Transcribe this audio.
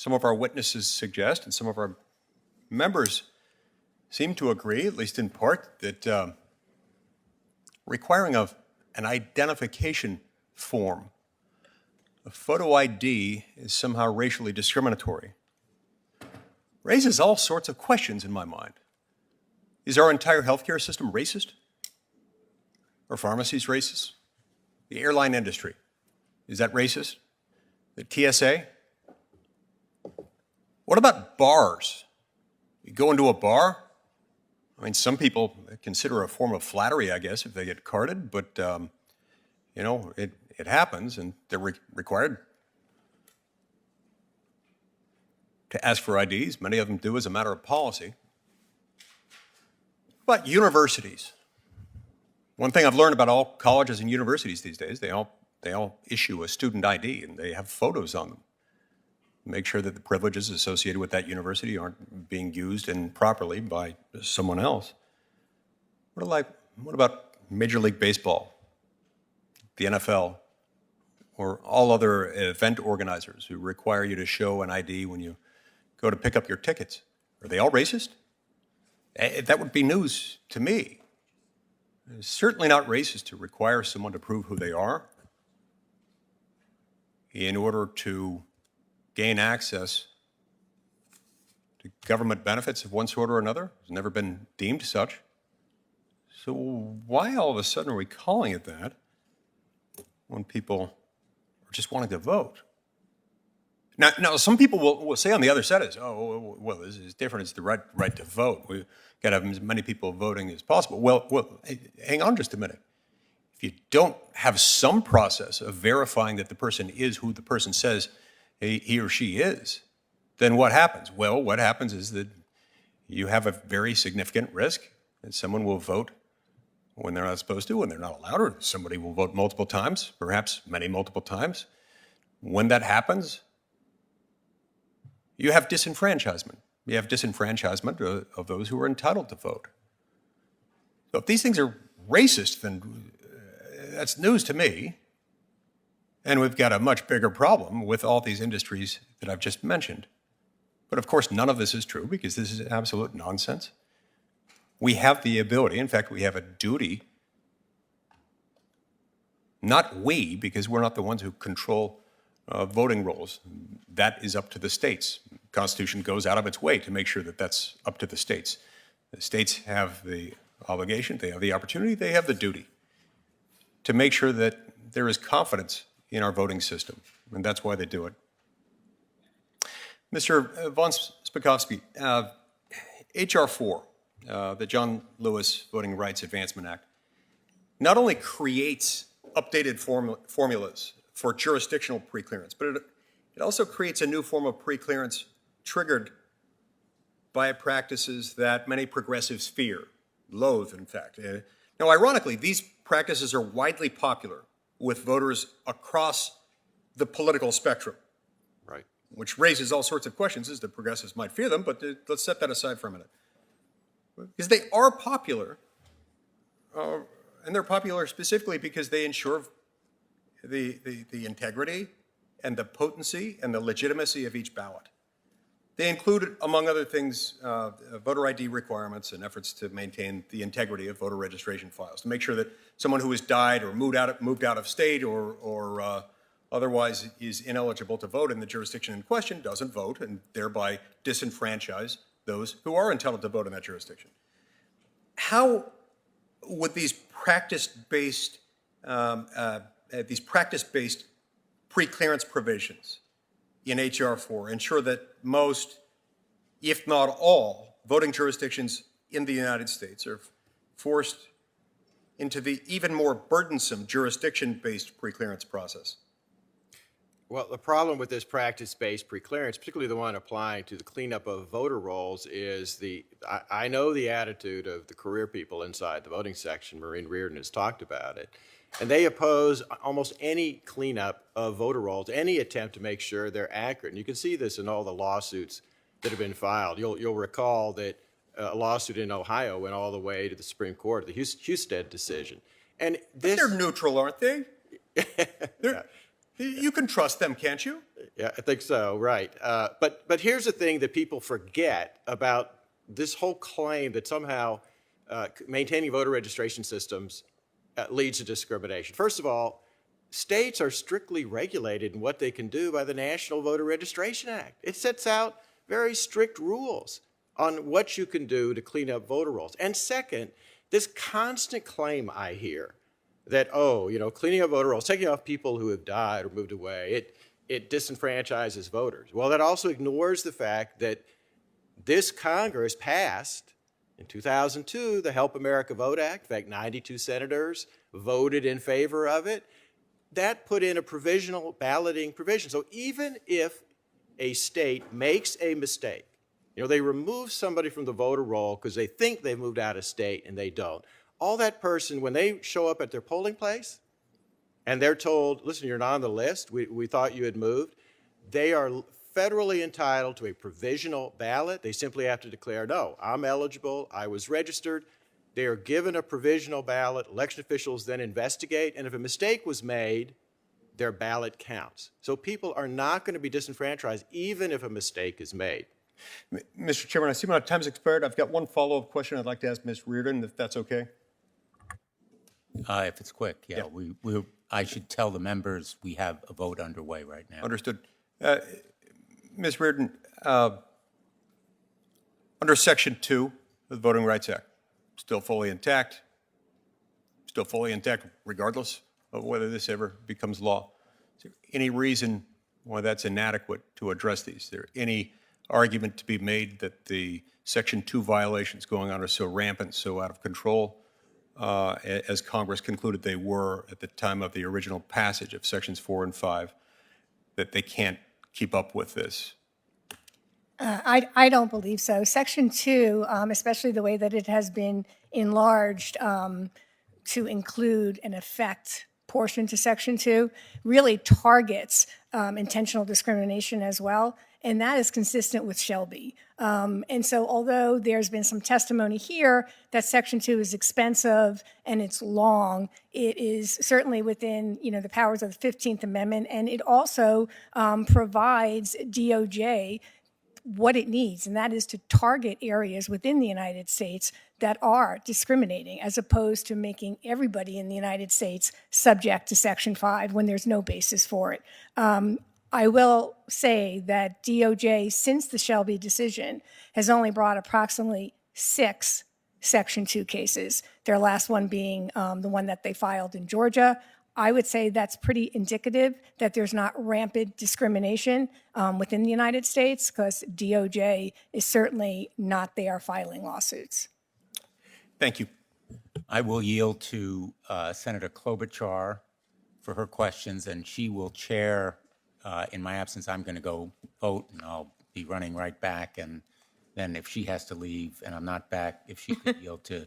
some of our witnesses suggest, and some of our members seem to agree, at least in part, that requiring an identification form, a photo ID, is somehow racially discriminatory. Raises all sorts of questions in my mind. Is our entire healthcare system racist? Are pharmacies racist? The airline industry, is that racist? The TSA? What about bars? You go into a bar? I mean, some people consider a form of flattery, I guess, if they get carded, but, you know, it happens, and they're required to ask for IDs. Many of them do as a matter of policy. But universities. One thing I've learned about all colleges and universities these days, they all issue a student ID, and they have photos on them. Make sure that the privileges associated with that university aren't being used improperly by someone else. What about Major League Baseball, the NFL, or all other event organizers who require you to show an ID when you go to pick up your tickets? Are they all racist? That would be news to me. It's certainly not racist to require someone to prove who they are in order to gain access to government benefits of one sort or another. It's never been deemed such. So why all of a sudden are we calling it that when people are just wanting to vote? Now some people will say on the other side is, oh, well, this is different. It's the right to vote. We've got to have as many people voting as possible. Well, hang on just a minute. If you don't have some process of verifying that the person is who the person says he or she is, then what happens? Well, what happens is that you have a very significant risk that someone will vote when they're not supposed to, when they're not allowed, or somebody will vote multiple times, perhaps many multiple times. When that happens, you have disenfranchisement. You have disenfranchisement of those who are entitled to vote. So if these things are racist, then that's news to me. And we've got a much bigger problem with all these industries that I've just mentioned. But of course, none of this is true because this is absolute nonsense. We have the ability, in fact, we have a duty, not we, because we're not the ones who control voting rolls. That is up to the states. The Constitution goes out of its way to make sure that that's up to the states. The states have the obligation, they have the opportunity, they have the duty to make sure that there is confidence in our voting system, and that's why they do it. Mr. Von Spakovsky, H.R. 4, the John Lewis Voting Rights Advancement Act, not only creates updated formulas for jurisdictional preclearance, but it also creates a new form of preclearance triggered by practices that many progressives fear, loathe, in fact. Now, ironically, these practices are widely popular with voters across the political spectrum, right? Which raises all sorts of questions as the progressives might fear them, but let's set that aside for a minute. Because they are popular, and they're popular specifically because they ensure the integrity and the potency and the legitimacy of each ballot. They include, among other things, voter ID requirements and efforts to maintain the integrity of voter registration files, to make sure that someone who has died or moved out of state or otherwise is ineligible to vote in the jurisdiction in question doesn't vote and thereby disenfranchise those who are entitled to vote in that jurisdiction. How would these practice-based preclearance provisions in H.R. 4 ensure that most, if not all, voting jurisdictions in the United States are forced into the even more burdensome jurisdiction-based preclearance process? Well, the problem with this practice-based preclearance, particularly the one applying to the cleanup of voter rolls, is I know the attitude of the career people inside the voting section. Maureen Reardon has talked about it. And they oppose almost any cleanup of voter rolls, any attempt to make sure they're accurate. And you can see this in all the lawsuits that have been filed. You'll recall that a lawsuit in Ohio went all the way to the Supreme Court, the Husted decision. And this, but they're neutral, aren't they? You can trust them, can't you? Yeah, I think so, right. But here's the thing that people forget about this whole claim that somehow maintaining voter registration systems leads to discrimination. First of all, states are strictly regulated in what they can do by the National Voter Registration Act. It sets out very strict rules on what you can do to clean up voter rolls. And second, this constant claim I hear that, oh, cleaning up voter rolls, taking off people who have died or moved away, it disenfranchises voters. Well, that also ignores the fact that this Congress passed in 2002 the Help America Vote Act. In fact, 92 senators voted in favor of it. That put in a provisional balloting provision. So even if a state makes a mistake, they remove somebody from the voter roll because they think they moved out of state and they don't. All that person, when they show up at their polling place and they're told, listen, you're not on the list, we thought you had moved, they are federally entitled to a provisional ballot. They simply have to declare, no, I'm eligible, I was registered. They are given a provisional ballot. Election officials then investigate, and if a mistake was made, their ballot counts. So people are not going to be disenfranchised even if a mistake is made. Mr. Chairman, I see my time's expired. I've got one follow-up question I'd like to ask Ms. Reardon, if that's okay. If it's quick, yeah. I should tell the members we have a vote underway right now. Understood. Ms. Reardon, under Section 2 of the Voting Rights Act, still fully intact regardless of whether this ever becomes law. Is there any reason why that's inadequate to address these? Is there any argument to be made that the Section 2 violations going on are so rampant, so out of control, as Congress concluded they were at the time of the original passage of Sections 4 and 5, that they can't keep up with this? I don't believe so. Section 2, especially the way that it has been enlarged to include an effect portion to Section 2, really targets intentional discrimination as well, and that is consistent with Shelby. And so although there's been some testimony here that Section 2 is expensive and it's long, it is certainly within the powers of the 15th Amendment, and it also provides DOJ what it needs, and that is to target areas within the United States that are discriminating, as opposed to making everybody in the United States subject to Section 5 when there's no basis for it. I will say that DOJ, since the Shelby decision, has only brought approximately 6 Section 2 cases, their last one being the one that they filed in Georgia. I would say that's pretty indicative that there's not rampant discrimination within the United States, because DOJ is certainly not there filing lawsuits. Thank you. I will yield to Senator Klobuchar for her questions, and she will chair. In my absence, I'm going to go vote, and I'll be running right back. And then if she has to leave and I'm not back, if she could yield to